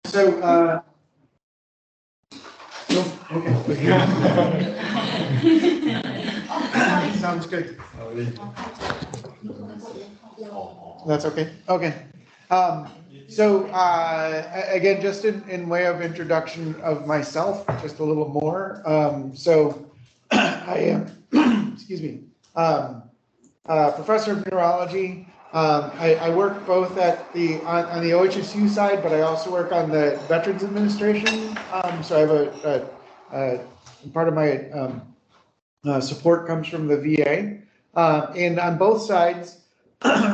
So, okay. Sounds good. That's okay. Okay. Again, just in way of introduction of myself, just a little more. I am, excuse me, professor of neurology. I work both at on the OHSU side, but I also work on the Veterans Administration. So I have part of my support comes from the VA. And on both sides,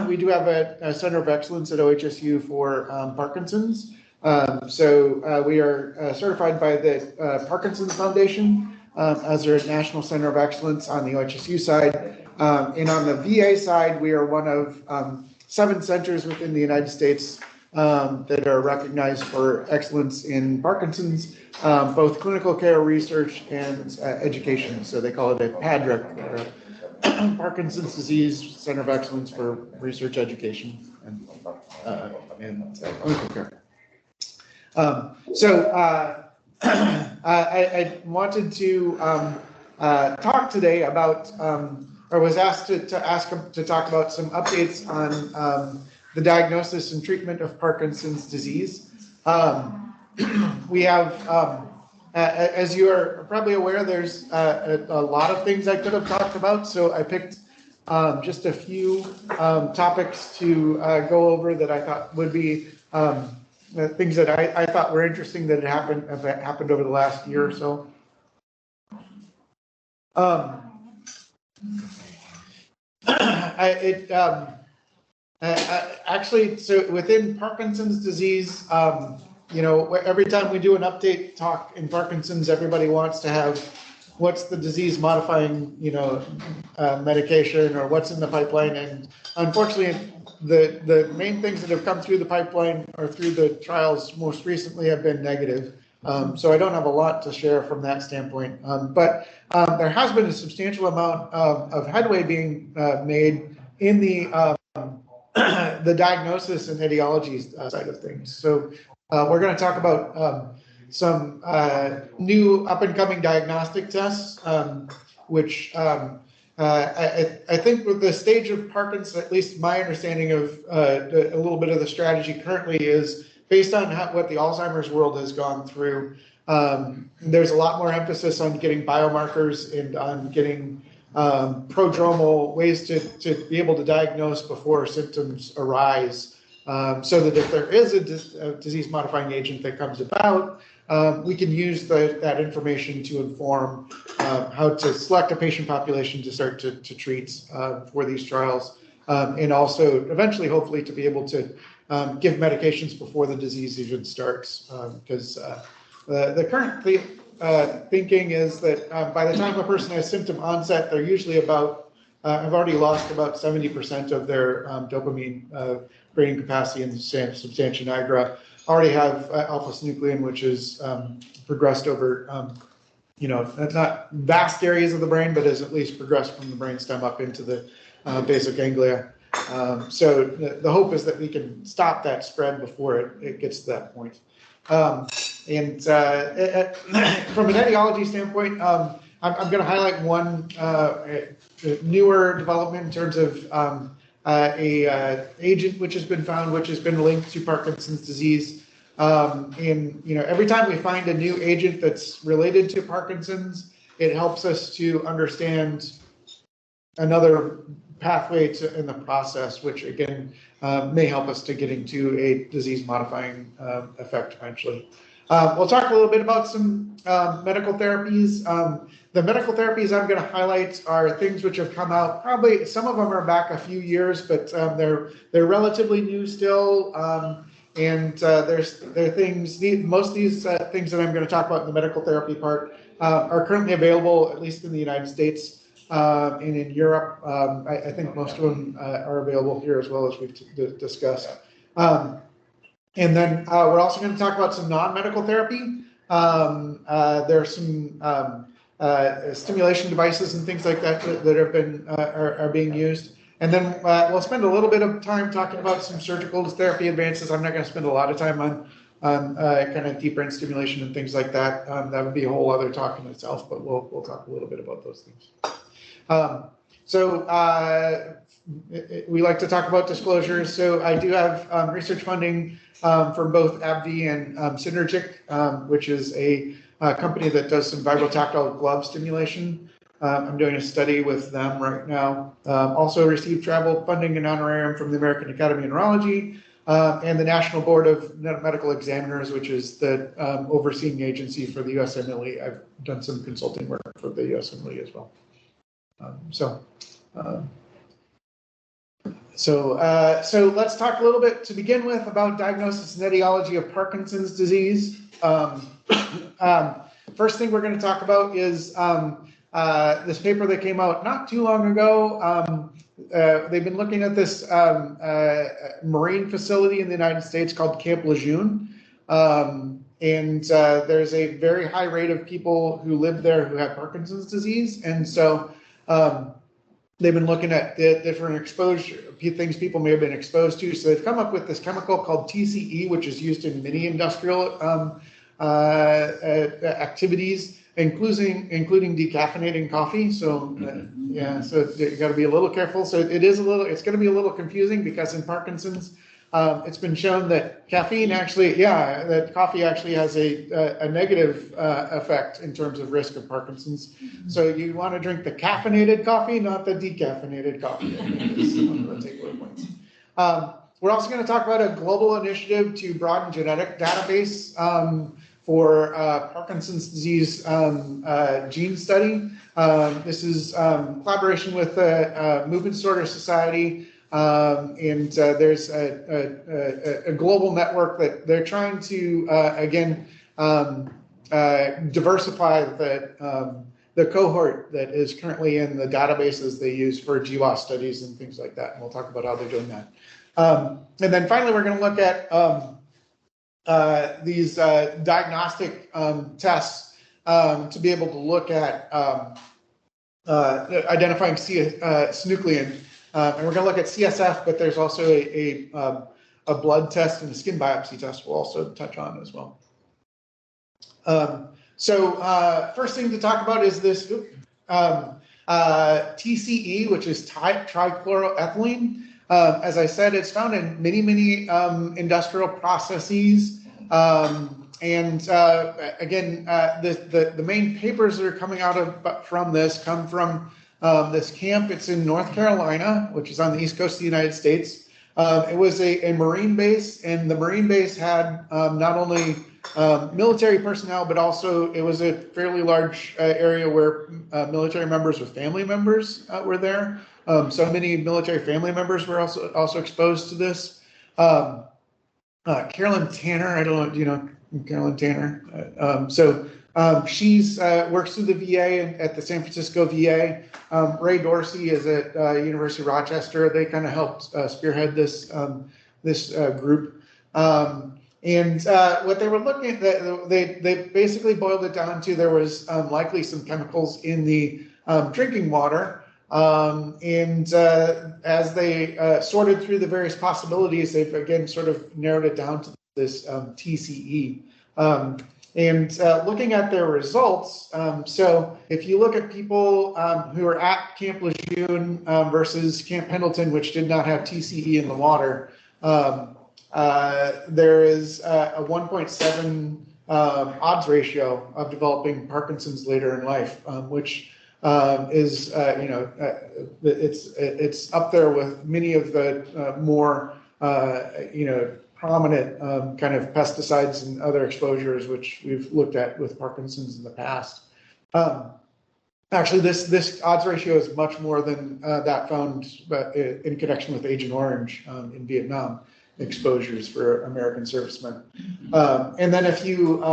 we do have a Center of Excellence at OHSU for Parkinson's. We are certified by the Parkinson's Foundation as our National Center of Excellence on the OHSU side. And on the VA side, we are one of 7 centers within the United States that are recognized for excellence in Parkinson's, both clinical care, research, and education. So they call it a PADREC, or Parkinson's Disease Center of Excellence for Research, Education, and clinical care. I wanted to talk today about, or was asked to talk about some updates on the diagnosis and treatment of Parkinson's disease. We have, as you are probably aware, there's a lot of things I could have talked about, so I picked just a few topics to go over that I thought would be things that I thought were interesting that have happened over the last year or so. Actually, so within Parkinson's disease, every time we do an update talk in Parkinson's, everybody wants to have what's the disease modifying, medication, or what's in the pipeline. And unfortunately, the main things that have come through the pipeline or through the trials most recently have been negative. So I don't have a lot to share from that standpoint. But there has been a substantial amount of headway being made in the diagnosis and etiology side of things. So we're going to talk about some new up-and-coming diagnostic tests, which I think with the stage of Parkinson's, at least my understanding of a little bit of the strategy currently is based on what the Alzheimer's world has gone through. There's a lot more emphasis on getting biomarkers and on getting prodromal ways to be able to diagnose before symptoms arise, so that if there is a disease-modifying agent that comes about, we can use that information to inform how to select a patient population to start to treat for these trials, and also eventually, hopefully, to be able to give medications before the disease even starts, because the current thinking is that by the time a person has symptom onset, they're usually have already lost about 70% of their dopamine brain capacity in the substantia nigra, already have alpha-synuclein, which is progressed over, not vast areas of the brain, but has at least progressed from the brainstem up into the basal ganglia. So the hope is that we can stop that spread before it gets to that point. From an etiology standpoint, I'm going to highlight one newer development in terms of a agent which has been found, which has been linked to Parkinson's disease. Every time we find a new agent that's related to Parkinson's, it helps us to understand another pathway in the process, which again may help us to getting to a disease-modifying effect eventually. We'll talk a little bit about some medical therapies. The medical therapies I'm going to highlight are things which have come out. Probably some of them are back a few years, but they're relatively new still. There are things. Most of these things that I'm going to talk about in the medical therapy part are currently available, at least in the United States. And in Europe, I think most of them are available here as well, as we've discussed. And then we're also going to talk about some non-medical therapy. There's some stimulation devices and things like that that have been are being used. And then we'll spend a little bit of time talking about some surgical therapy advances. I'm not going to spend a lot of time on kind of deep brain stimulation and things like that. That would be a whole other talk in itself, but we'll talk a little bit about those things. We like to talk about disclosures. So I do have research funding from both AbbVie and Synergic, which is a company that does some vibrotactile glove stimulation. I'm doing a study with them right now. Also received travel funding and honorarium from the American Academy of Neurology and the National Board of Medical Examiners, which is the overseeing agency for the USMLE. I've done some consulting work for the USMLE as well. So let's talk a little bit to begin with about diagnosis and etiology of Parkinson's disease. First thing we're going to talk about is this paper that came out not too long ago. They've been looking at this marine facility in the United States called Camp Lejeune. And there's a very high rate of people who live there who have Parkinson's disease. And so they've been looking at the different exposure, things people may have been exposed to. So they've come up with this chemical called TCE, which is used in many industrial activities, including decaffeinating coffee. So yeah, so you got to be a little careful. So it's going to be a little confusing because in Parkinson's, it's been shown that caffeine actually, that coffee actually has a negative effect in terms of risk of Parkinson's. So you want to drink the caffeinated coffee, not the decaffeinated coffee. Is one of the takeaway points. We're also going to talk about a global initiative to broaden genetic database for Parkinson's disease gene study. This is collaboration with the Movement Disorder Society. And there's a global network that they're trying to, again, diversify the cohort that is currently in the databases they use for GWAS studies and things like that. And we'll talk about how they're doing that. And then finally, we're going to look at these diagnostic tests to be able to look at identifying synuclein. And we're going to look at CSF, but there's also a blood test and a skin biopsy test we'll also touch on as well. First thing to talk about is this TCE, which is trichloroethylene. As I said, it's found in many industrial processes. Again, the main papers that are coming out from this come from this camp. It's in North Carolina, which is on the east coast of the United States. It was a Marine base, and the Marine base had not only military personnel, but also it was a fairly large area where military members with family members were there. So many military family members were also exposed to this. Carolyn Tanner, I don't know, do you know Carolyn Tanner? She's works through the VA at the San Francisco VA. Ray Dorsey is at University of Rochester. They kind of helped spearhead this group. What they were looking at, they basically boiled it down to there was likely some chemicals in the drinking water. As they sorted through the various possibilities, they've again sort of narrowed it down to this TCE. Looking at their results, so if you look at people who are at Camp Lejeune versus Camp Pendleton, which did not have TCE in the water, there is a 1.7 odds ratio of developing Parkinson's later in life, which is it's up there with many of the more prominent kind of pesticides and other exposures which we've looked at with Parkinson's in the past. Actually, this odds ratio is much more than that found in connection with Agent Orange in Vietnam exposures for American servicemen. And then if you,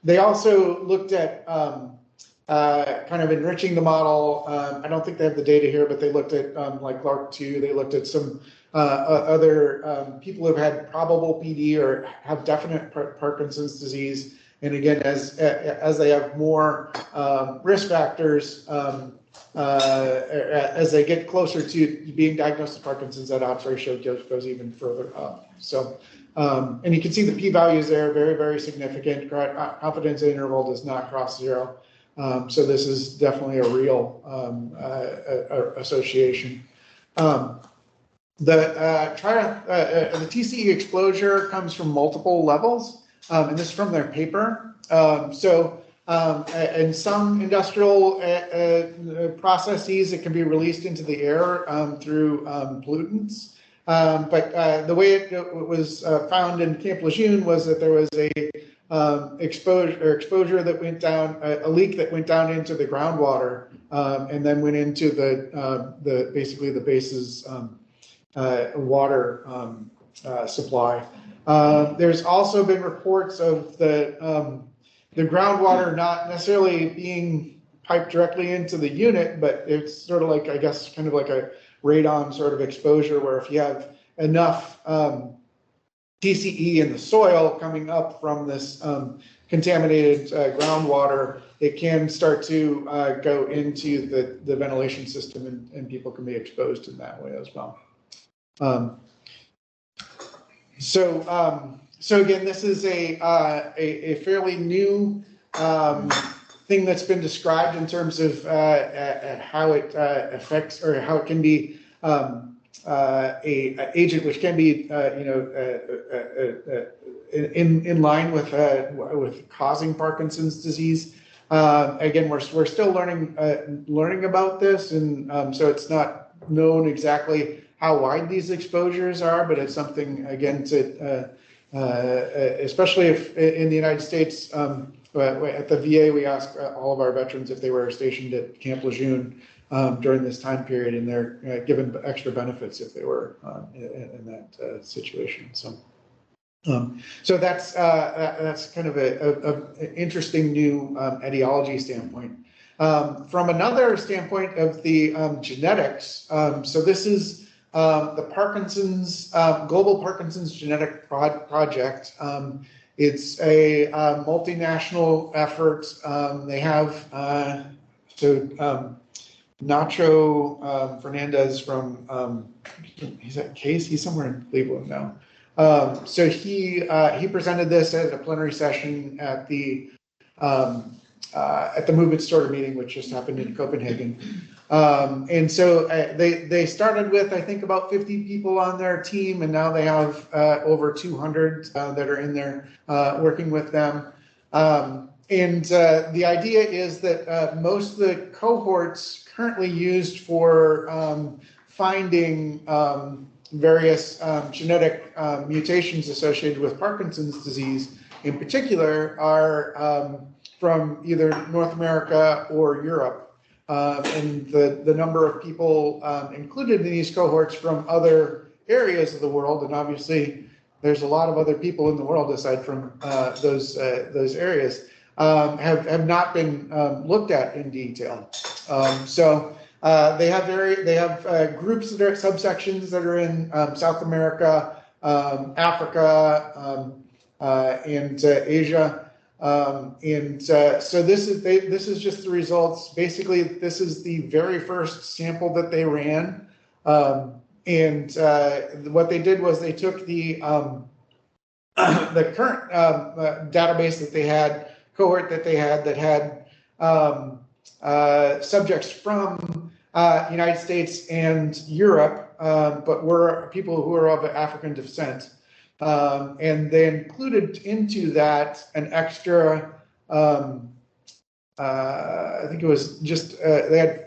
they also looked at kind of enriching the model. I don't think they have the data here, but they looked at like LARC2. They looked at some other people who've had probable PD or have definite Parkinson's disease. And again, as they have more risk factors, as they get closer to being diagnosed with Parkinson's, that odds ratio goes even further up. So And you can see the p-values there, very, very significant. Confidence interval does not cross 0. So this is definitely a real association. The TCE exposure comes from multiple levels, and this is from their paper. In some industrial processes, it can be released into the air through pollutants. But the way it was found in Camp Lejeune was that there was a exposure that went down, a leak that went down into the groundwater, and then went into basically the base's water supply. There's also been reports of the groundwater not necessarily being piped directly into the unit, but it's sort of like, I guess, kind of like a radon sort of exposure, where if you have enough TCE in the soil coming up from this contaminated groundwater, it can start to go into the ventilation system, and people can be exposed in that way as well. So again, this is a fairly new thing that's been described in terms of how it affects, or how it can be a agent which can be in line with causing Parkinson's disease. Again, we're still learning about this, and so it's not known exactly how wide these exposures are, but it's something, again, to especially if in the United States, at the VA, we ask all of our veterans if they were stationed at Camp Lejeune during this time period, and they're given extra benefits if they were in that situation. So that's kind of an interesting new etiology standpoint. From another standpoint of the genetics, so this is the Parkinson's Global Parkinson's Genetic Project. It's a multinational effort. They have Nacho Fernandez from he's at Case. He's somewhere in Cleveland now. So he presented this at a plenary session at the Movement Disorder meeting, which just happened in Copenhagen. And so they started with, I think, about 50 people on their team, and now they have over 200 that are in there working with them. And the idea is that most of the cohorts currently used for finding various genetic mutations associated with Parkinson's disease in particular are from either North America or Europe. And the number of people included in these cohorts from other areas of the world, and obviously there's a lot of other people in the world aside from those areas, have not been looked at in detail. So they have groups that are subsections that are in South America, Africa, and Asia. So this is just the results. Basically, this is the very first sample that they ran, and what they did was they took the current database that they had, cohort that they had, that had subjects from United States and Europe, but were people who were of African descent. And they included into that an extra, I think it was just, they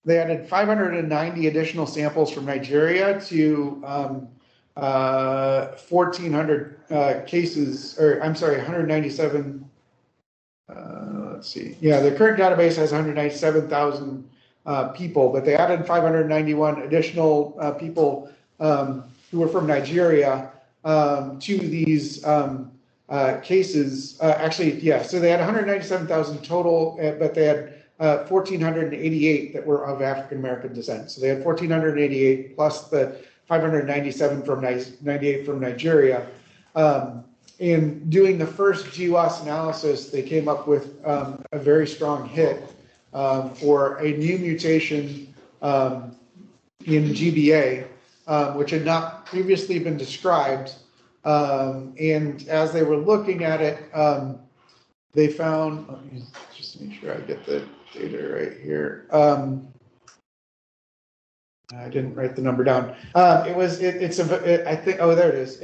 added 590 additional samples from Nigeria to 1,400 cases, or I'm sorry, 197. Let's see. Yeah, the current database has 197,000 people, but they added 591 additional people who were from Nigeria to these cases. Actually, yeah, so they had 197,000 total, but they had 1,488 that were of African American descent. So they had 1,488 plus the 597 from 98 from Nigeria. In doing the first GWAS analysis, they came up with a very strong hit for a new mutation in GBA. which had not previously been described. And as they were looking at it, they found, let me just make sure I get the data right here. I didn't write the number down. I think, oh, there it is.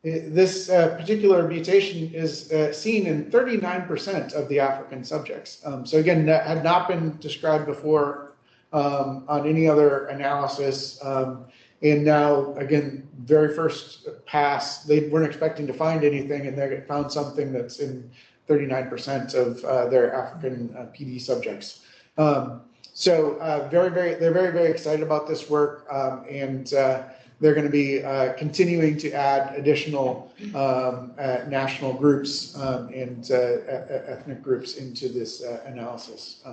This particular mutation is seen in 39% of the African subjects. So again, that had not been described before on any other analysis. And now, again, very first pass, they weren't expecting to find anything, and they found something that's in 39% of their African PD subjects. So they're very excited about this work, and they're going to be continuing to add additional national groups and ethnic groups into this analysis.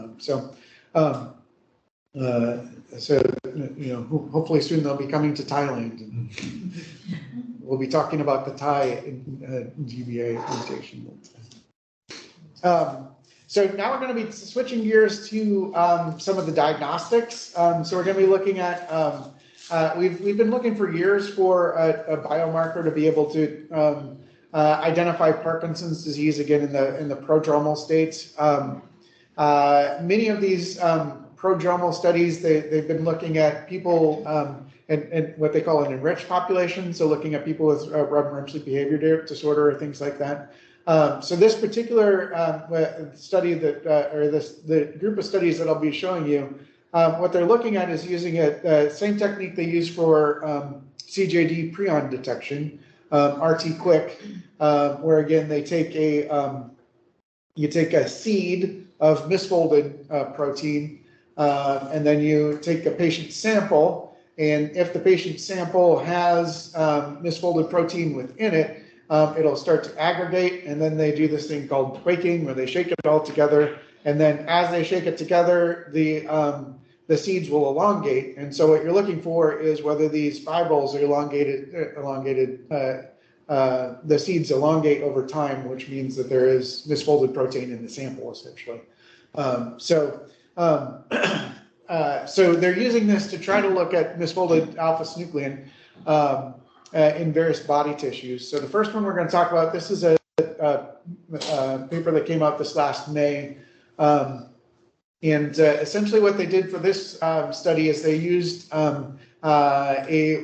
Hopefully soon they'll be coming to Thailand, and we'll be talking about the Thai GBA mutation. So now we're going to be switching gears to some of the diagnostics. So we're going to be looking at, we've been looking for years for a biomarker to be able to identify Parkinson's disease, again, in the prodromal states. Many of these prodromal studies, they've been looking at people and what they call an enriched population, so looking at people with REM sleep behavior disorder or things like that. So this particular study the group of studies that I'll be showing you, what they're looking at is using the same technique they use for CJD prion detection, RT-QuIC, where again they take you take a seed of misfolded protein, and then you take a patient sample, and if the patient sample has misfolded protein within it, it'll start to aggregate, and then they do this thing called quaking, where they shake it all together, and then as they shake it together, the seeds will elongate. And so what you're looking for is whether these fibrils are elongated. The seeds elongate over time, which means that there is misfolded protein in the sample, essentially. So they're using this to try to look at misfolded alpha-synuclein in various body tissues. So the first one we're going to talk about, this is a paper that came out this last May. Essentially what they did for this study is they used a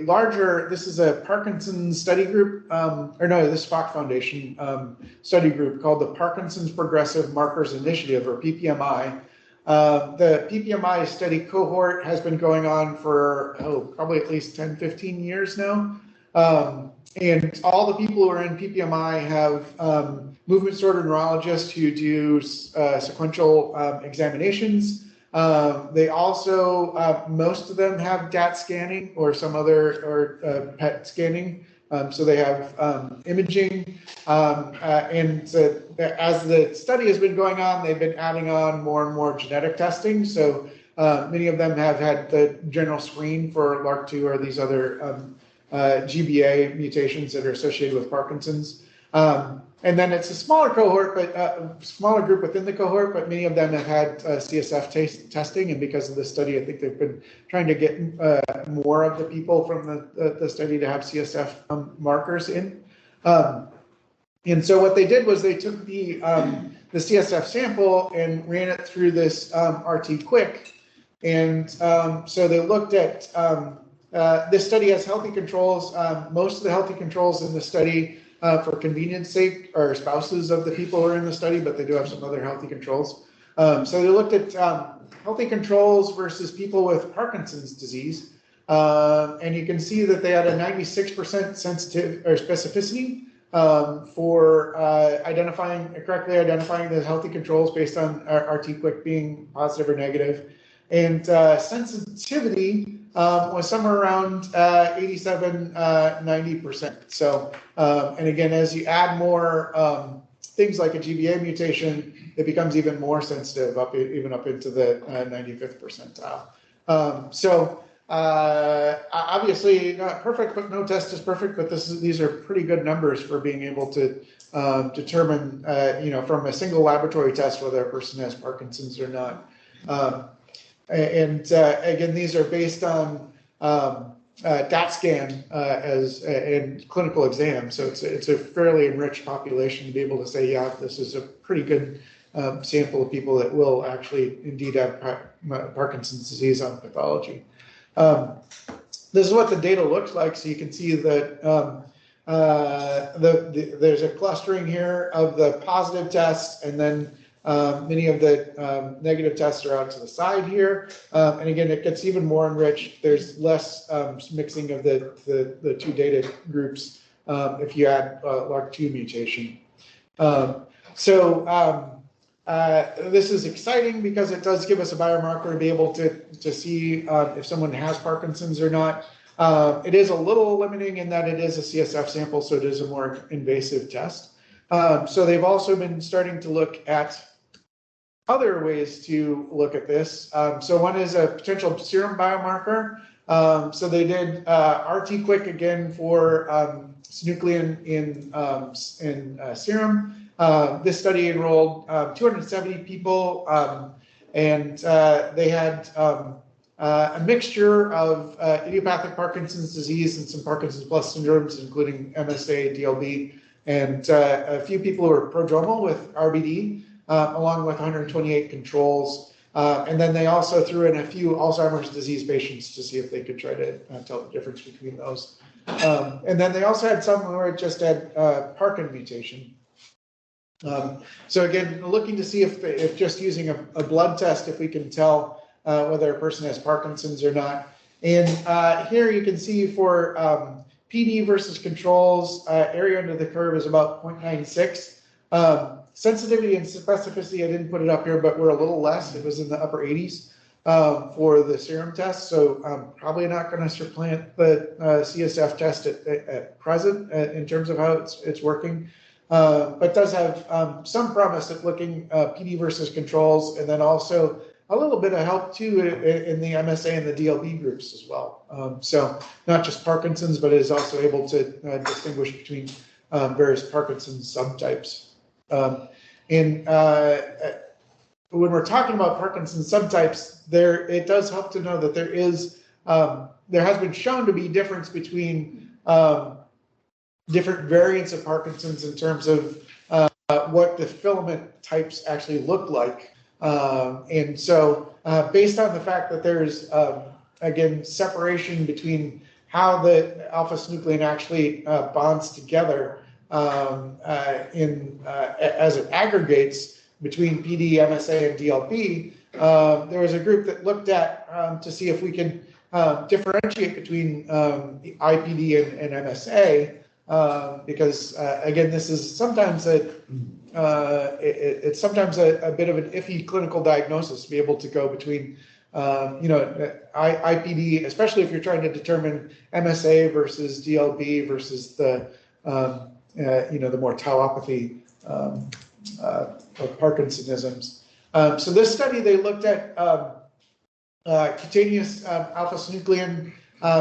larger, this is a Parkinson's study group, this Fox Foundation study group called the Parkinson's Progressive Markers Initiative, or PPMI. The PPMI study cohort has been going on for, probably at least 10, 15 years now. And all the people who are in PPMI have movement disorder neurologists who do sequential examinations. They also, most of them have DAT scanning or some other PET scanning. So they have imaging. And as the study has been going on, they've been adding on more and more genetic testing. So many of them have had the general screen for LRRK2 or these other GBA mutations that are associated with Parkinson's. And then it's a smaller cohort, but smaller group within the cohort, but many of them have had CSF testing. And because of this study, I think they've been trying to get more of the people from the study to have CSF markers in. And so what they did was they took the CSF sample and ran it through this RT-QuIC. And so they looked at, this study has healthy controls. Most of the healthy controls in the study, for convenience sake, are spouses of the people who are in the study, but they do have some other healthy controls. So they looked at healthy controls versus people with Parkinson's disease. And you can see that they had a 96% sensitive or specificity for correctly identifying the healthy controls based on RT-QuIC being positive or negative. And sensitivity was somewhere around 87, 90%. So, and again, as you add more things like a GBA mutation, it becomes even more sensitive, even up into the 95th percentile. Obviously not perfect, but no test is perfect. But these are pretty good numbers for being able to determine, from a single laboratory test whether a person has Parkinson's or not. Again, these are based on DAT scan in clinical exam. So it's a fairly enriched population to be able to say, yeah, this is a pretty good sample of people that will actually indeed have Parkinson's disease on pathology. This is what the data looks like. So you can see that there's a clustering here of the positive tests, and then many of the negative tests are out to the side here. And again, it gets even more enriched. There's less mixing of the two data groups if you add LRRK2 mutation. This is exciting because it does give us a biomarker to be able to see if someone has Parkinson's or not. It is a little limiting in that it is a CSF sample, so it is a more invasive test. So they've also been starting to look at other ways to look at this. So one is a potential serum biomarker. So they did RT-QuIC again for synuclein in serum. This study enrolled 270 people, and they had a mixture of idiopathic Parkinson's disease and some Parkinson's plus syndromes, including MSA, DLB, and a few people who were prodromal with RBD, along with 128 controls. And then they also threw in a few Alzheimer's disease patients to see if they could try to tell the difference between those. And then they also had some who just had Parkin mutation. So again, looking to see if just using a blood test, if we can tell whether a person has Parkinson's or not. And here you can see for PD versus controls, area under the curve is about 0.96. Sensitivity and specificity, I didn't put it up here, but we're a little less. It was in the upper 80s for the serum test. So I'm probably not going to supplant the CSF test at present in terms of how it's working. But does have some promise at looking PD versus controls, and then also a little bit of help too in the MSA and the DLB groups as well. So not just Parkinson's, but is also able to distinguish between various Parkinson's subtypes. When we're talking about Parkinson's subtypes, it does help to know that there has been shown to be difference between different variants of Parkinson's in terms of what the filament types actually look like. And so based on the fact that there's, again, separation between how the alpha-synuclein actually bonds together as it aggregates between PD, MSA, and DLB, there was a group that looked at to see if we can differentiate between IPD and MSA, because again, this is sometimes it's sometimes a bit of an iffy clinical diagnosis to be able to go between IPD, especially if you're trying to determine MSA versus DLB versus the the more tauopathy of Parkinsonisms. So this study, they looked at cutaneous alpha-synuclein.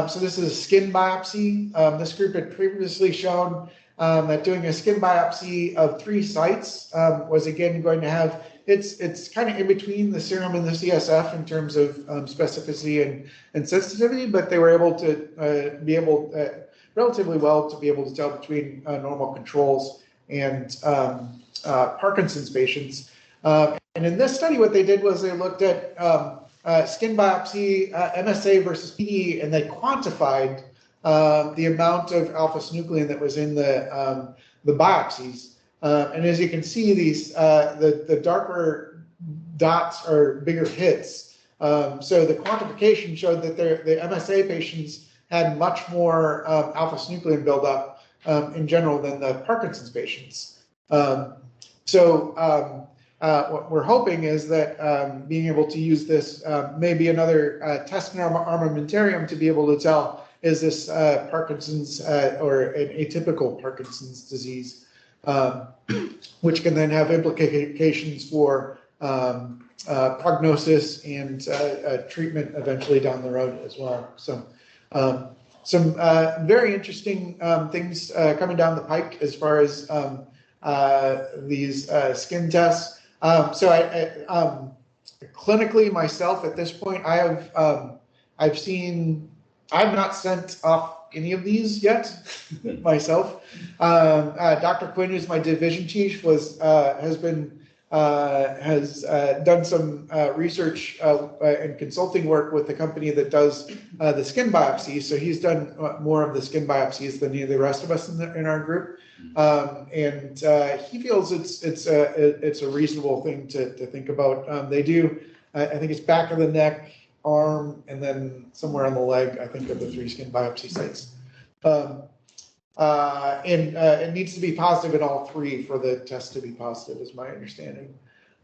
So this is a skin biopsy. This group had previously shown that doing a skin biopsy of 3 sites was again going to have, it's kind of in between the serum and the CSF in terms of specificity and sensitivity, but they were able to be able relatively well to be able to tell between normal controls and Parkinson's patients. And in this study, what they did was they looked at skin biopsy, MSA versus PD, and they quantified the amount of alpha-synuclein that was in the biopsies. And as you can see, these the darker dots are bigger hits. So the quantification showed that the MSA patients had much more alpha-synuclein buildup in general than the Parkinson's patients. What we're hoping is that being able to use this maybe another test in our armamentarium to be able to tell, is this Parkinson's or an atypical Parkinson's disease, which can then have implications for prognosis and treatment eventually down the road as well. So some very interesting things coming down the pike as far as these skin tests. So I clinically myself at this point, I've seen I've not sent off any of these yet myself. Dr. Quinn, who's my division chief, has done some research and consulting work with the company that does the skin biopsies. So he's done more of the skin biopsies than any of the rest of us in our group, and he feels it's a reasonable thing to think about. They do, I think it's back of the neck, arm, and then somewhere on the leg, I think, of the 3 skin biopsy sites. It needs to be positive in all 3 for the test to be positive, is my understanding.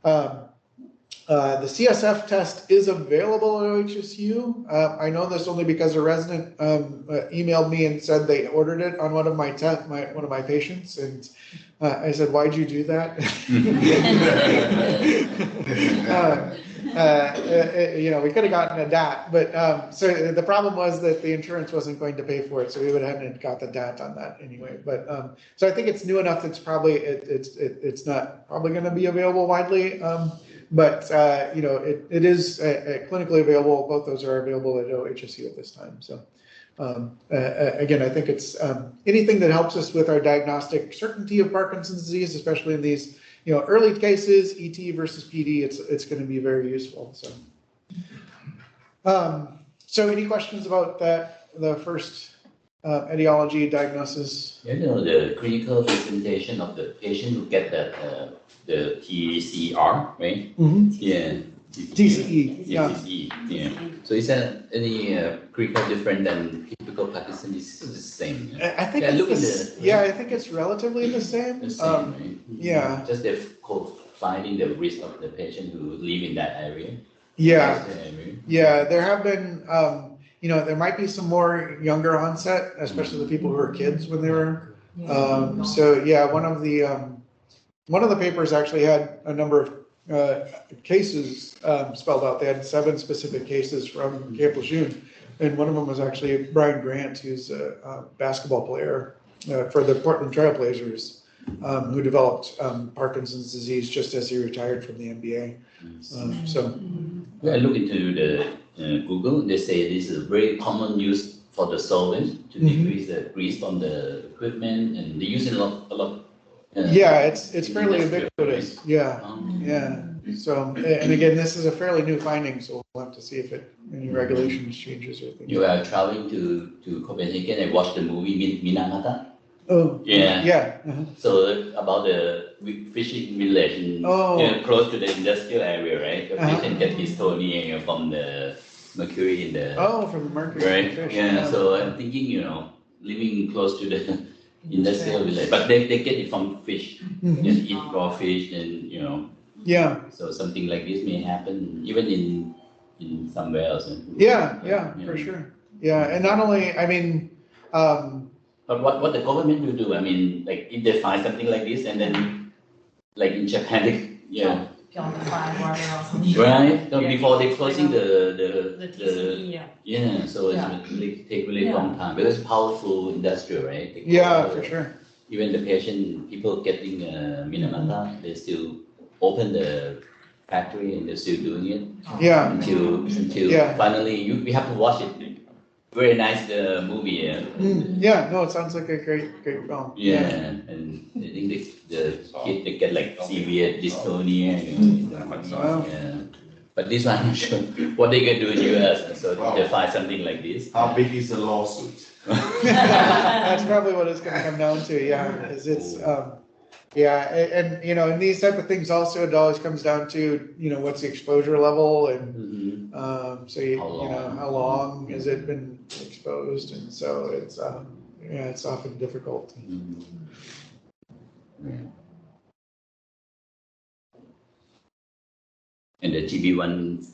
The CSF test is available at OHSU. I know this only because a resident emailed me and said they ordered it on one of my patients, and I said, "Why'd you do that?" We could have gotten a DAT, but so the problem was that the insurance wasn't going to pay for it, so we would have got the DAT on that anyway. But so I think it's new enough that's probably it's not probably going to be available widely, but it is clinically available. Both those are available at OHSU at this time. So again, I think it's anything that helps us with our diagnostic certainty of Parkinson's disease, especially in these early cases, ET versus PD, it's going to be very useful. So, so any questions about that? The first etiology diagnosis. The clinical presentation of the patient who get that the TCR, right? Mm-hmm. Yeah. TCE. Yeah. TCE. Yeah. So is that any clinical different than typical Parkinson's disease? It's the same. I think I think it's relatively the same. The same, right? Yeah. Just they're finding the risk of the patient who live in that area. Yeah. Yeah. There have been, there might be some more younger onset, especially the people who were kids when they were. So yeah, one of the papers actually had a number of cases spelled out. They had 7 specific cases from Camp Lejeune, and one of them was actually Brian Grant, who's a basketball player for the Portland Trailblazers, who developed Parkinson's disease just as he retired from the NBA. I look into the Google. They say this is a very common use for the solvent to decrease the grease from the equipment, and they use it a lot. It's fairly ubiquitous. Yeah. So, and again, this is a fairly new finding, so we'll have to see if any regulations changes or things. You are traveling to Copenhagen and watch the movie Minamata. Oh, yeah. So about the fishing village close to the industrial area, right? The patient get dystonia from the mercury in the from the mercury, right? Fish. So I'm thinking, living close to the industrial village, but they get it from fish. Just eat raw fish, and So something like this may happen even in somewhere else. For sure. Yeah, and not only, I mean. But what the government will do? I mean, like if they find something like this, and then, like in Japan, purify water or something. Right. So before they closing the TCE, so it's really take really long time because it's powerful industrial, right? For sure. Even the people getting Minamata, they still open the factory and they're still doing it. Until finally we have to watch it. Very nice movie. No, it sounds like a great film. And I think the kid they get like severe dystonia. But this one, I'm not sure what they can do in US. So they find something like this. How big is the lawsuit? That's probably what it's going to come down to. And in these type of things also, it always comes down to what's the exposure level, and how long has it been exposed, and so it's often difficult. And the GBA1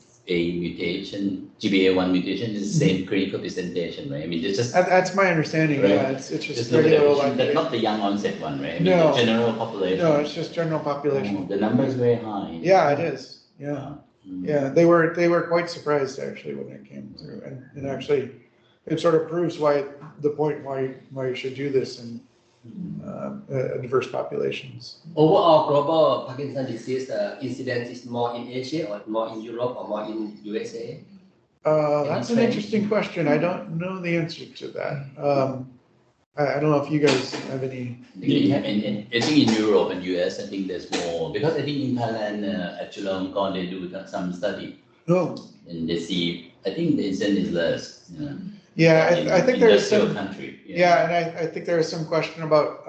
mutation is the same clinical presentation, right? I mean, that's my understanding. Right? Yeah, it's just very little. That's not the young onset one, right? I mean, No, the general population. No, it's just general population. The number is very high. Yeah, it is. Yeah, they were quite surprised actually when it came through, and actually, it sort of proves why you should do this in diverse populations. Overall, global Parkinson's disease incidence is more in Asia, or more in Europe, or more in USA? That's an interesting question. I don't know the answer to that. I don't know if you guys have any. I think in Europe and US, I think there's more because I think in Thailand, at Chulalongkorn, they do some study No. and they see. I think the incidence is less. You know, Yeah, I think there is some. Country. Yeah, and I think there is some question about,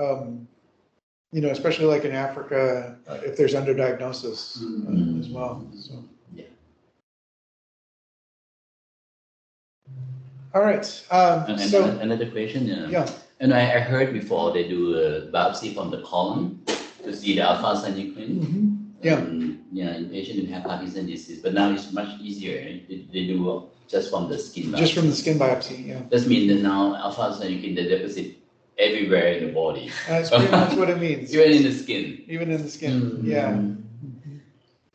you know, especially like in Africa, if there's underdiagnosis as well. So. Yeah. All right. And So another question. yeah. And I heard before they do a biopsy from the colon to see the alpha-synuclein. Yeah. Yeah, in patients who have Parkinson's disease, but now it's much easier. They do just from the skin biopsy. Just from the skin biopsy, yeah. That means that now alpha-synuclein they deposit everywhere in the body. That's pretty much what it means. Even in the skin. Even in the skin, yeah.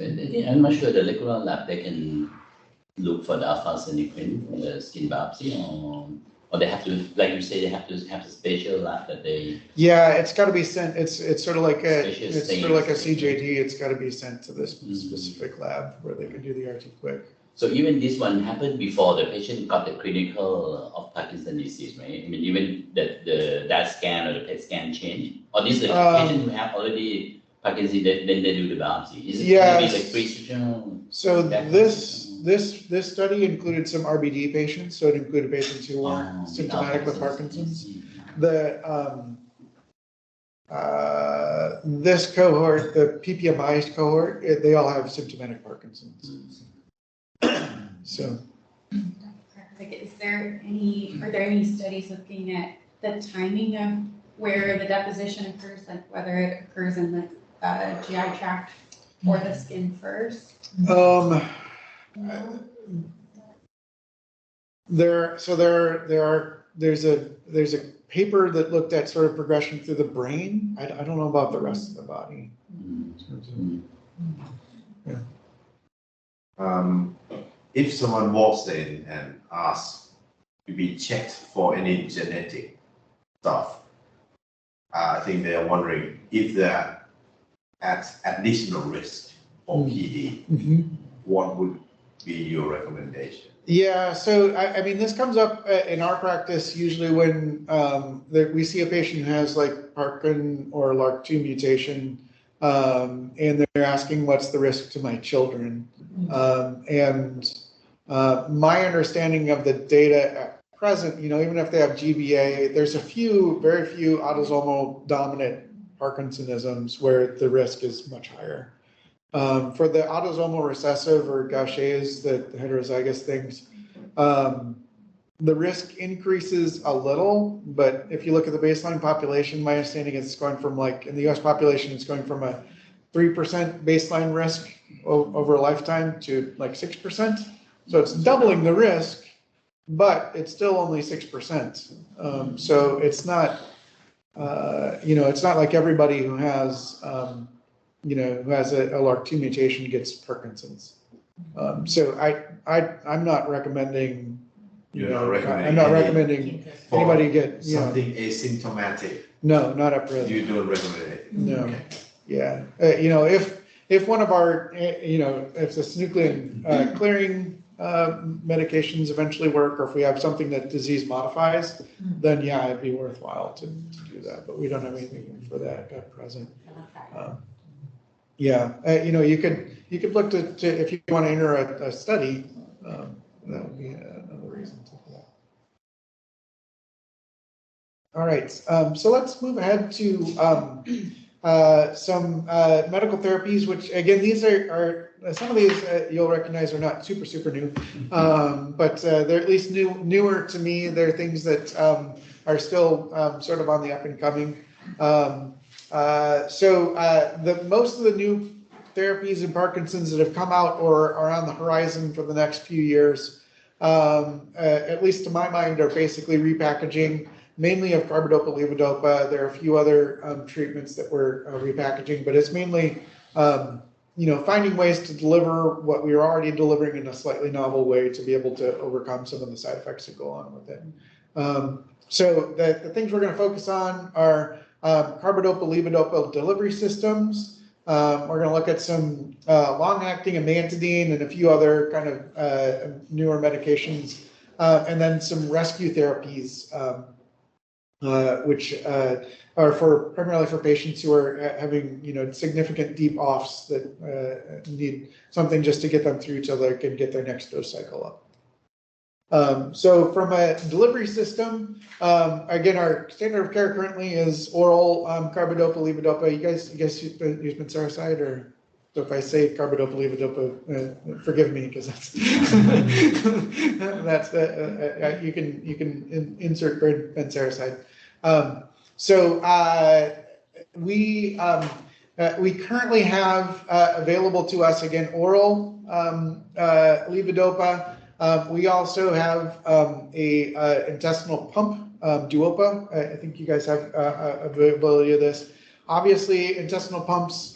I'm not sure the molecular lab they can look for the alpha-synuclein from the skin biopsy, or they have to, like you say, they have to have a special lab that they. Yeah, it's got to be sent. It's sort of like Special it's stains. sort of like a CJD. It's got to be sent to this specific lab where they can do the RT quick. So even this one happened before the patient got the clinical of Parkinson's disease, right? I mean, even that scan or the PET scan change, or this is a patient who have already Parkinson's, then they do the biopsy. Is it maybe like pre-surgical? So this study included some RBD patients. So it included patients who weren't symptomatic with Parkinson's. This cohort, the PPMI cohort, they all have symptomatic Parkinson's. So, are there any studies looking at the timing of where the deposition occurs, like whether it occurs in the GI tract or the skin first? There's a paper that looked at sort of progression through the brain. I don't know about the rest of the body. Yeah. If someone walks in and asks to be checked for any genetic stuff, I think they are wondering if they're at additional risk for PD. What would be your recommendation? Yeah, so I mean, this comes up in our practice usually when we see a patient who has like Parkin or LRRK2 mutation, and they're asking what's the risk to my children. My understanding of the data at present, you know, even if they have GBA, there's very few autosomal dominant Parkinsonisms where the risk is much higher. For the autosomal recessive or Gaucher's, the heterozygous things, the risk increases a little, but if you look at the baseline population, my understanding is it's going from like, in the US population, it's going from a 3% baseline risk over a lifetime to like 6%. So it's doubling the risk, but it's still only 6%. So it's not, you know, it's not like everybody who has, you know, who has a LRRK2 mutation gets Parkinson's. So I'm not recommending, I'm not recommending anybody get, you know, something asymptomatic. No, not at present. You don't recommend it? No. Okay. Yeah. You know, if one of our, you know, if the synuclein clearing medications eventually work, or if we have something that disease modifies, then yeah, it'd be worthwhile to do that. But we don't have anything for that at present. Yeah, you know, you could look to if you want to enter a study, that would be another reason to do that. All right, so let's move ahead to some medical therapies, which again, these are some of these you'll recognize are not super new, but they're at least newer to me. They're things that are still sort of on the up and coming. Most of the new therapies in Parkinson's that have come out or are on the horizon for the next few years, at least to my mind, are basically repackaging, mainly of carbidopa, levodopa. There are a few other treatments that we're repackaging, but it's mainly, you know, finding ways to deliver what we are already delivering in a slightly novel way to be able to overcome some of the side effects that go on with it. So the things we're going to focus on are carbidopa, levodopa delivery systems, We're going to look at some long-acting amantadine and a few other kind of newer medications, and then some rescue therapies, which are primarily for patients who are having significant deep offs that need something just to get them through till they can get their next dose cycle up. So from a delivery system, again, our standard of care currently is oral carbidopa, levodopa. You guys use bensericide, or so if I say carbidopa, levodopa, forgive me, because that's you can insert bensericide. We currently have available to us, again, oral levodopa. We also have a intestinal pump, Duopa. I think you guys have availability of this. Obviously, intestinal pumps,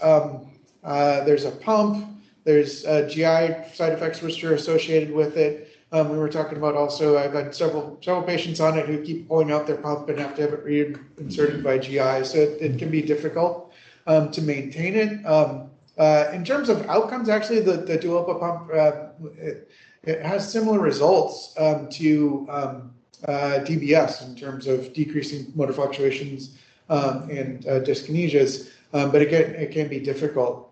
there's a pump, there's GI side effects which are associated with it. We were talking about also, I've had several patients on it who keep pulling out their pump and have to have it reinserted by GI, so it can be difficult to maintain it. In terms of outcomes, actually, the Duopa pump, it has similar results to DBS in terms of decreasing motor fluctuations and dyskinesias, but it can be difficult.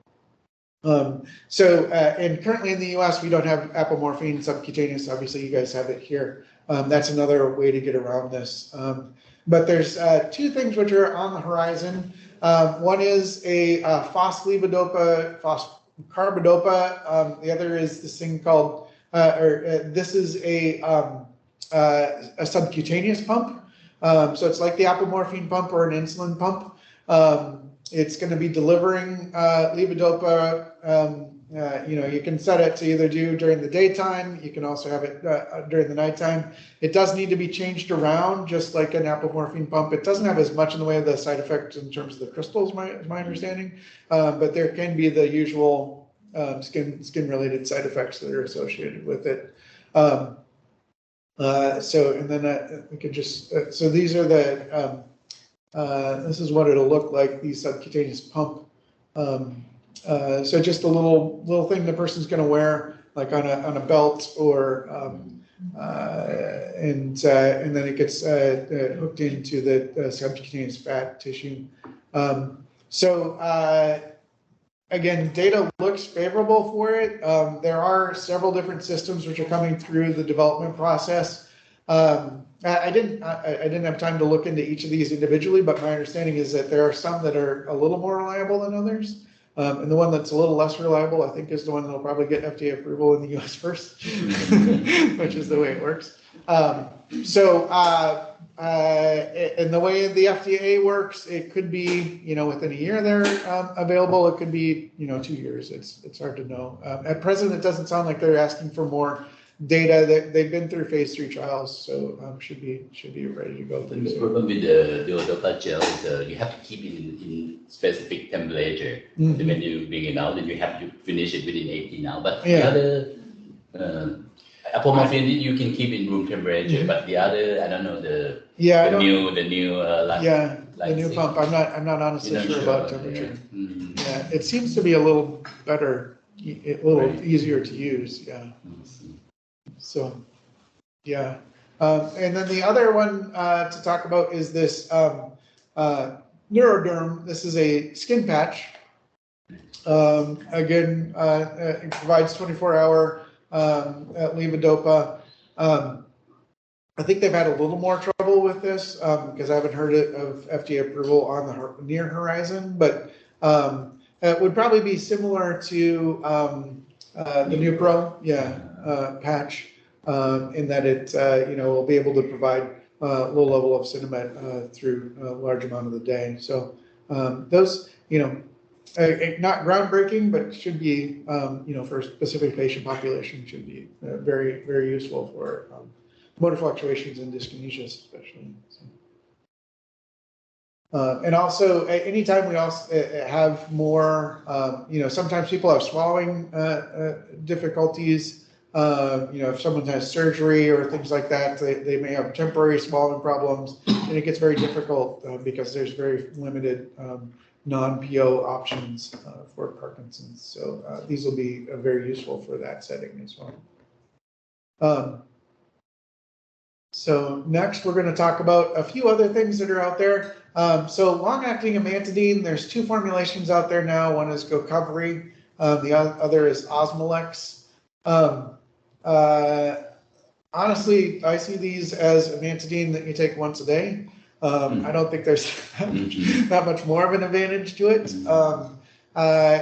And currently in the US, we don't have apomorphine subcutaneous. Obviously, you guys have it here. That's another way to get around this. But there's two things which are on the horizon. One is a phospholipodopa, carbidopa. The other is this thing called this is a subcutaneous pump. So it's like the apomorphine pump or an insulin pump. It's going to be delivering levodopa. You can set it to either do during the daytime. You can also have it during the nighttime. It does need to be changed around, just like an apomorphine pump. It doesn't have as much in the way of the side effects in terms of the crystals, my understanding. But there can be the usual skin-related side effects that are associated with it. We could just so these are the this is what it'll look like, the subcutaneous pump. So just a little thing the person's going to wear, like on a belt, or and then it gets hooked into the subcutaneous fat tissue. Again, data looks favorable for it. There are several different systems which are coming through the development process. I didn't have time to look into each of these individually, but my understanding is that there are some that are a little more reliable than others. And the one that's a little less reliable, I think, is the one that'll probably get FDA approval in the US first, which is the way it works. And the way the FDA works, it could be, within a year they're available. It could be, 2 years. It's hard to know. At present, it doesn't sound like they're asking for more data. They've been through phase 3 trials, so should be ready to go. The problem with the duodopa gel is you have to keep it in specific temperature. Mm-hmm. So when you bring it out, then you have to finish it within 18 hours. But yeah. The other apomorphine you can keep in room temperature, mm-hmm. But the other, I don't know, the new pump. I'm not honestly sure about temperature. Yeah. Mm-hmm. Yeah, it seems to be a little better, a little easier to use. Yeah. Mm-hmm. So, yeah. And then the other one to talk about is this Neuroderm. This is a skin patch. Again, it provides 24-hour levodopa. I think they've had a little more trouble with this because I haven't heard of FDA approval on the near horizon, but it would probably be similar to the New Pro, patch, in that it will be able to provide low level of Cinemet through a large amount of the day. So those, not groundbreaking, but should be, for a specific patient population, should be very, very useful for motor fluctuations and dyskinesias, especially. So. And also, anytime we also have more, sometimes people have swallowing difficulties. If someone has surgery or things like that, they may have temporary swallowing problems, and it gets very difficult because there's very limited non-PO options for Parkinson's. So these will be very useful for that setting as well. So next, we're going to talk about a few other things that are out there. So long-acting amantadine, there's two formulations out there now. One is Gocovri, the other is Osmolex. Honestly, I see these as amantadine that you take once a day. I don't think there's that much more of an advantage to it.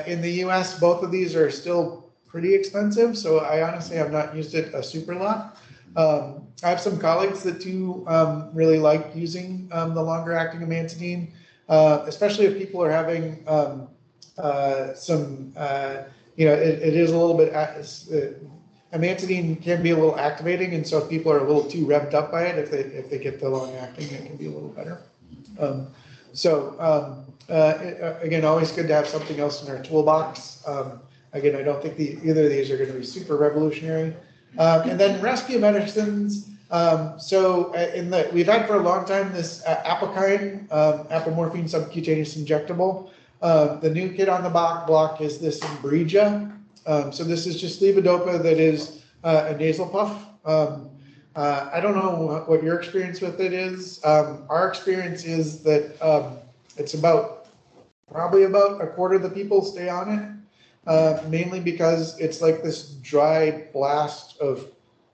In the US, both of these are still pretty expensive, so I honestly have not used it a super lot. I have some colleagues that do really like using the longer acting amantadine, especially if people are having some, it is a little bit, amantadine can be a little activating, and so if people are a little too revved up by it, if they get the long acting, it can be a little better. Again, always good to have something else in our toolbox. Again, I don't think either of these are going to be super revolutionary. And then rescue medicines. We've had for a long time this apokine, apomorphine subcutaneous injectable. The new kid on the block is this Inbrija. So this is just levodopa that is a nasal puff. I don't know what your experience with it is. Our experience is that it's probably about a quarter of the people stay on it, mainly because it's like this dry blast of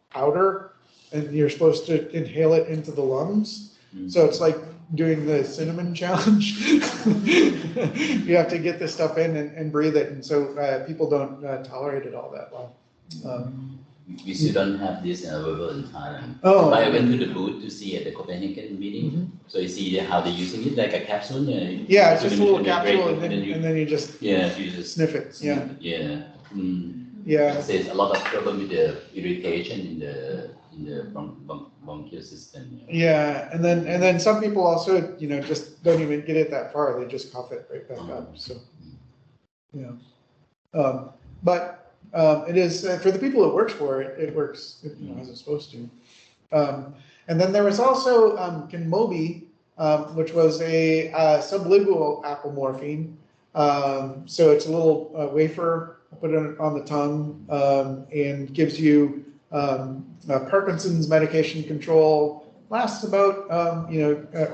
powder, and you're supposed to inhale it into the lungs. So it's like doing the cinnamon challenge. You have to get this stuff in and breathe it, and so people don't tolerate it all that well. We still don't have this available in Thailand. Oh, I went to the booth to see at the Copenhagen meeting, so you see how they're using it, like a capsule. Yeah, it's just a little capsule, and then you just you just sniff it. Yeah. Yeah. There's a lot of problem with the irritation in the bronchial system. Yeah, and then some people also, just don't even get it that far. They just cough it right back up. So, but it is for the people it works for. It works, as it's supposed to. And then there was also Kinmobi, which was a sublingual apomorphine. So it's a little wafer, put it on the tongue, and gives you Parkinson's medication control. Lasts about a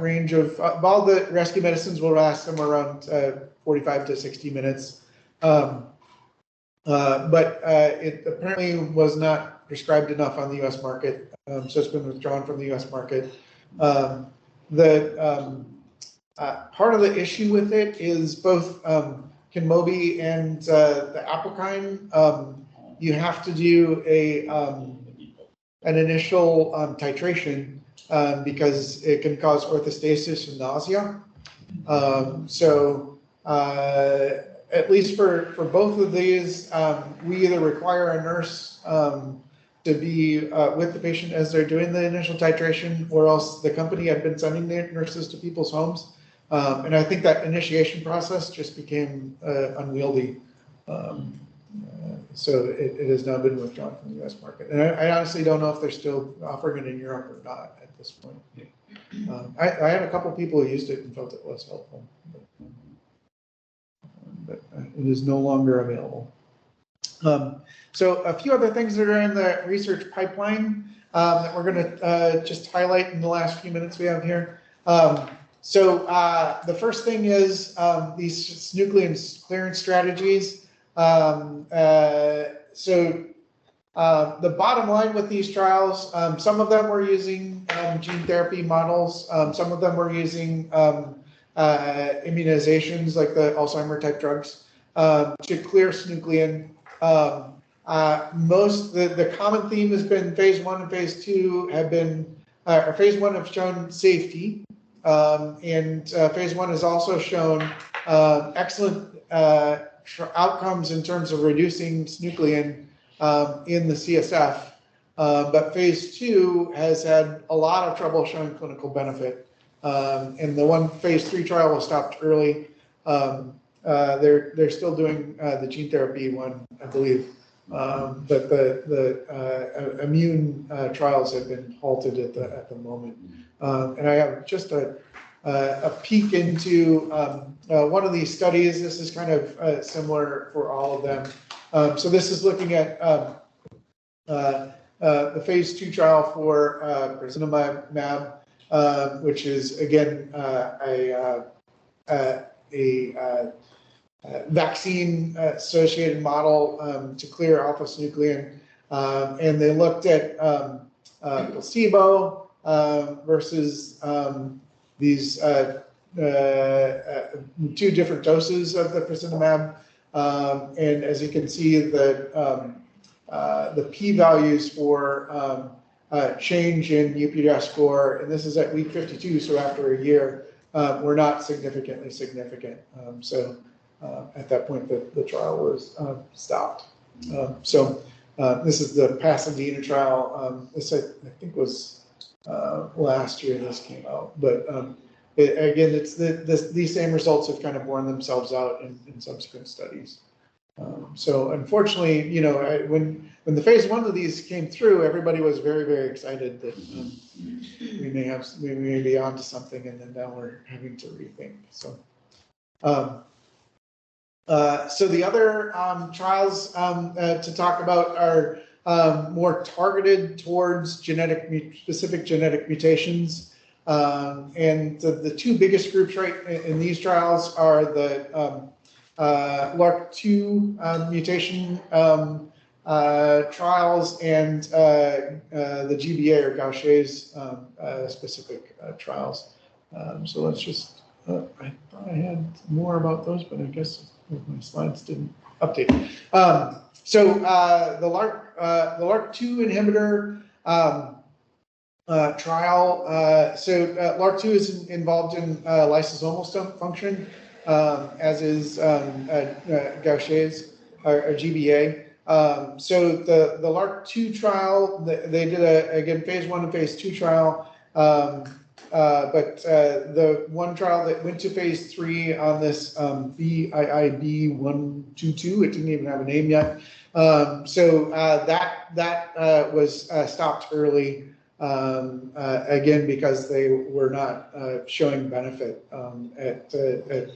range of all the rescue medicines will last somewhere around 45 to 60 minutes. But it apparently was not prescribed enough on the U.S. market, so it's been withdrawn from the U.S. market. Part of the issue with it is both Kinmobi and the apokine. You have to do an initial titration because it can cause orthostasis and nausea. At least for both of these, we either require a nurse to be with the patient as they're doing the initial titration, or else the company had been sending their nurses to people's homes. And I think that initiation process just became unwieldy. So it has now been withdrawn from the U.S. market. And I honestly don't know if they're still offering it in Europe or not at this point. I had a couple people who used it and felt it was helpful. But it is no longer available. So a few other things that are in the research pipeline that we're going to just highlight in the last few minutes we have here. The first thing is these synuclein clearance strategies. The bottom line with these trials, some of them were using gene therapy models, some of them were using immunizations like the Alzheimer type drugs to clear synuclein. The common theme has been phase 1 and phase 2 have been, phase 1 have shown safety, and phase 1 has also shown excellent outcomes in terms of reducing synuclein in the CSF. But phase 2 has had a lot of trouble showing clinical benefit. And the one phase 3 trial was stopped early. They're still doing the gene therapy one, I believe. But the immune trials have been halted at the moment. And I have just a a peek into one of these studies. This is kind of similar for all of them. So this is looking at the phase 2 trial for prasnezumab, which is again a vaccine associated model to clear alpha-synuclein, and they looked at placebo versus these 2 different doses of the prasnezumab, and as you can see, the p-values for change in UPDRS score, and this is at week 52, so after a year, were not significantly significant. So at that point, the trial was stopped. This is the Pasadena trial. This I think was last year this came out, but again, it's these same results have kind of borne themselves out in subsequent studies. So unfortunately, you know, when the phase 1 of these came through, everybody was very, very excited that we may be onto something, and then now we're having to rethink. So, so the other trials to talk about are more targeted towards specific genetic mutations. And the 2 biggest groups right in these trials are the LRRK2 mutation trials and the GBA or Gaucher's specific trials. So let's just, I thought I had more about those, but I guess my slides didn't update. So the LRRK2 inhibitor trial, so LRRK2 is involved in lysosomal function, as is Gaucher's or GBA. So the LRRK2 trial, they did again phase 1 and phase 2 trial, but the one trial that went to phase 3 on this BIIB122, it didn't even have a name yet. So that was stopped early. Again, because they were not showing benefit at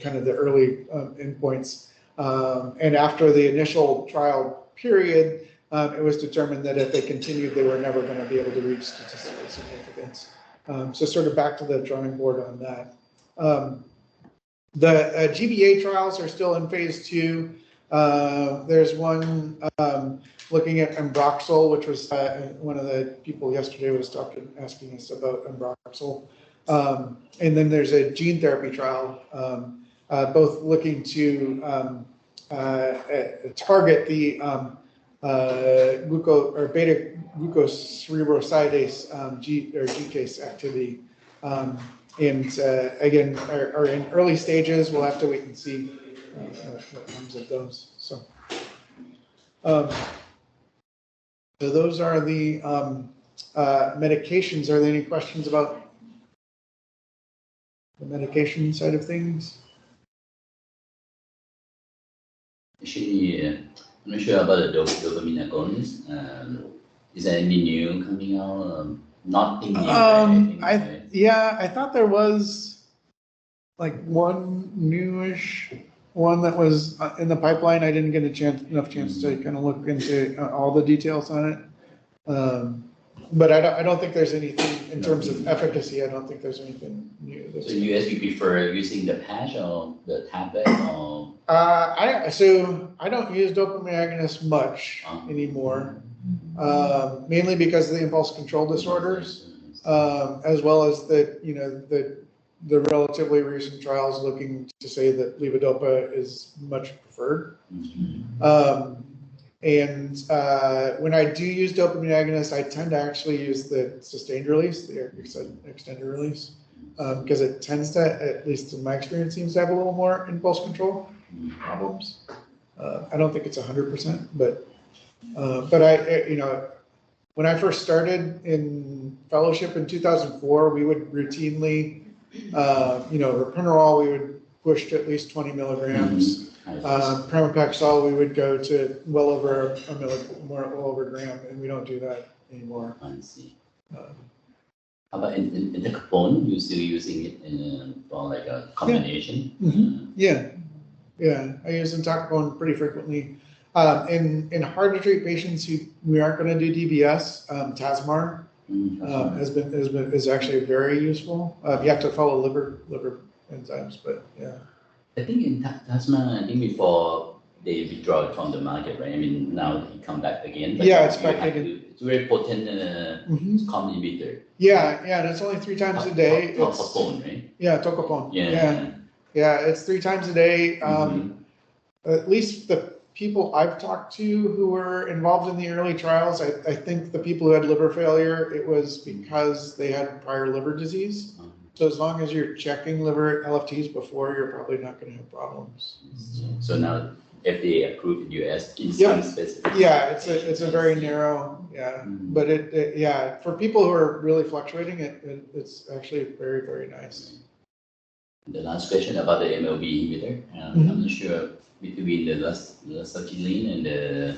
kind of the early endpoints. And after the initial trial period, it was determined that if they continued, they were never going to be able to reach statistical significance. So sort of back to the drawing board on that. The GBA trials are still in phase 2. There's one looking at Ambroxol, which was one of the people yesterday was asking us about Ambroxol. And then there's a gene therapy trial, both looking to target the beta glucocerebrosidase GCase activity. And again, are in early stages. We'll have to wait and see what comes of those. So those are the medications. Are there any questions about the medication side of things? Actually, I'm not sure about the dopamine agonist. Is there any new coming out? Nothing new. Yeah, I thought there was like one newish one that was in the pipeline. I didn't get enough chance to kind of look into all the details on it. But I don't think there's anything in terms of efficacy. I don't think there's anything new. So you actually prefer using the patch or the tablet or? So I don't use dopamine agonists much anymore, mainly because of the impulse control disorders, as well as the relatively recent trials looking to say that levodopa is much preferred. And when I do use dopamine agonists, I tend to actually use the sustained release, the extended release, because it tends to, at least in my experience, seems to have a little more impulse control problems. I don't think it's 100%, but when I first started in fellowship in 2004, we would routinely, Repinerol, we would push to at least 20 milligrams. Pramipexole, we would go to well over a gram, and we don't do that anymore. How about in the component, you still using it for like a combination? Yeah, yeah, I use entacapone pretty frequently. In hard to treat patients who we aren't gonna do DBS, Tasmar, is actually very useful. You have to follow liver enzymes, but yeah. I think in Tasman, I think before they withdraw it from the market, right? I mean, now it come back again. But Yeah, it's you back have again. to- It's very potent Mhm. common inhibitor. Yeah, and it's only 3 times a day. It's, Tocopone, right? yeah, tocopone. Yeah. Yeah, it's 3 times a day. Mhm. At least the people I've talked to who were involved in the early trials, I think the people who had liver failure, it was because they had prior liver disease. So as long as you're checking liver LFTs before, you're probably not gonna have problems. So now FDA approved in US in Yep. some specific. Yeah, it's a very narrow, yeah, Mhm. but yeah, for people who are really fluctuating, it's actually very, very nice. The last question about the MLB inhibitor, I'm not sure between the lasagilin and the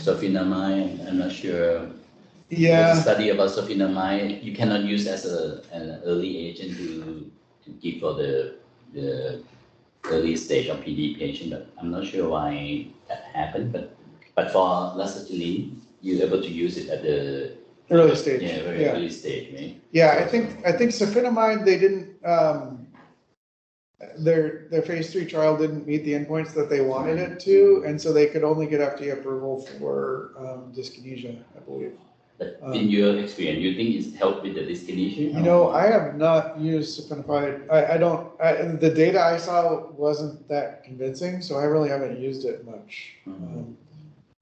sofenamide, I'm not sure. There's a Yeah, study about sofenamide, you cannot use as an early agent to give for the early stage of PD patient, but I'm not sure why that happened, but for lasagilin, you're able to use it at the early stage, yeah, very yeah. early stage, right? Yeah, So- I think sofenamide, they didn't, their phase 3 trial didn't meet the endpoints that they wanted it to, and so they could only get FDA approval for dyskinesia, I believe. But in your experience, you think it's helped with the dyskinesia? You know, I have not used sofenamide. I don't, the data I saw wasn't that convincing, so I really haven't used it much.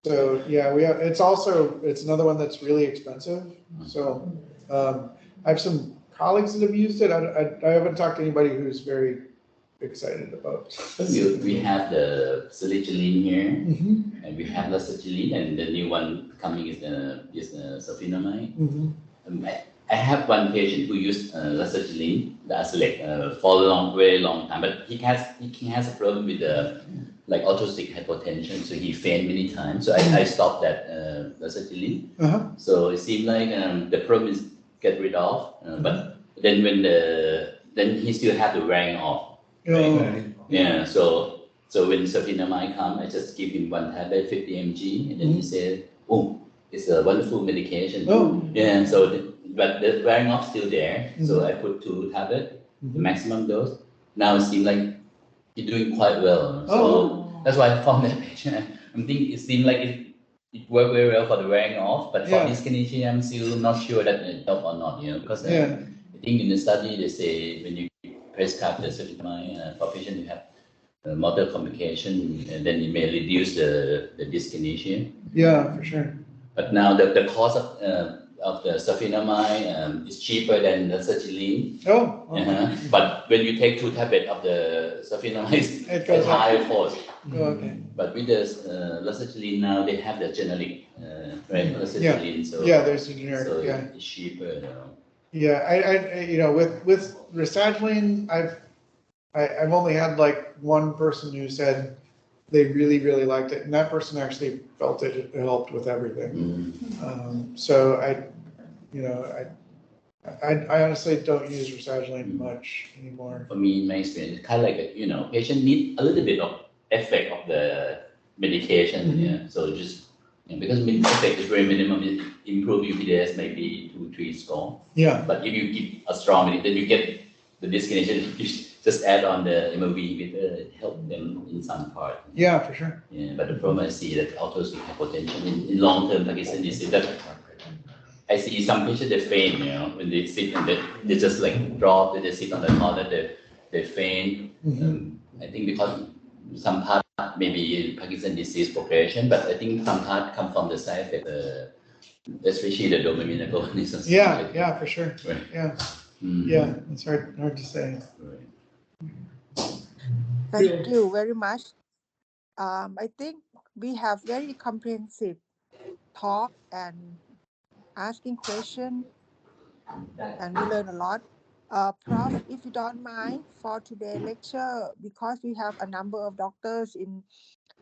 So yeah, it's another one that's really expensive. So I have some colleagues that have used it. I haven't talked to anybody who's very excited about. We have the sertraline here, Mhm, and we have lasagilin, and the new one coming is the sofenamide. mhm. I have one patient who used lasagilin, the Acelec, for a very long time, but he has a problem with like autocyclic hypotension, so he faint many times. So I stopped that lasagilin. Uh-huh. So it seemed like the problem is get rid of, but then then he still have the wearing off. Oh, Yeah, so when sofenamide come, I just give him one tablet, 50 mg, and then he said, "Oh, it's a wonderful medication." Oh. Yeah, so but the wearing off still there, so I put 2 tablets, the maximum dose. Now it seems like he's doing quite well. So that's why I found that patient. I'm thinking it seemed like it worked very well for the wearing off, but for Yeah. dyskinesia, I'm still not sure that it helped or not. Because Yeah. I think in the study they say when you prescribe the sofenamide for patients who have motor complication, and then it may reduce the dyskinesia. Yeah, for sure. But now the cost of the sofenamide is cheaper than the sertraline. Oh. Okay. But when you take 2 tablets of the sofenamide, It it's goes up. higher cost. Oh, okay. But with the lasagilin now, they have the generic, right? Lasagilin, so Yeah, there's a generic, so yeah. it's cheaper. Yeah, you know, with Resadline, I've only had like one person who said they really, really liked it, and that person actually felt it helped with everything. So you know, I honestly don't use Resadline much anymore. For me, in my experience, it's kind of like patient need a little bit of effect of the medication. Yeah, so just because effect is very minimum, it improve UPDS maybe 2-3 score. Yeah. But if you give a strong medication, then you get the dyskinesia. You just add on the MOB inhibitor, it help them in some part. Yeah, for sure. Yeah, but the problem I see that autocyclic hypotension in long-term Parkinson disease, that I see some patients they faint, when they sit and they just like drop, they sit on the toilet, they faint. I think because some part maybe Parkinson disease progression, but I think some part come from the side effect, especially the dopamine agonism. Yeah, for sure. Right. Yeah. Yeah, it's hard to say. Right. Thank you very much. I think we have very comprehensive talk and asking question, and we learn a lot. Prof, if you don't mind, for today's lecture, because we have a number of doctors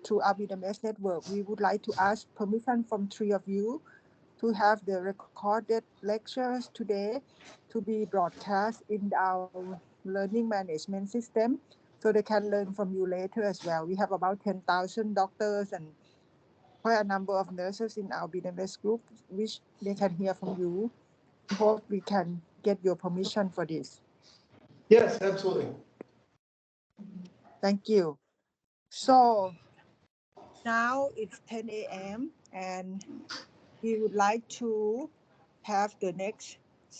through our BMS network, we would like to ask permission from 3 of you to have the recorded lectures today to be broadcast in our learning management system so they can learn from you later as well. We have about 10,000 doctors and quite a number of nurses in our BMS group, which they can hear from you. We hope we can get your permission for this. Yes, absolutely. Thank you. So now it's 10 a.m. and we would like to have the next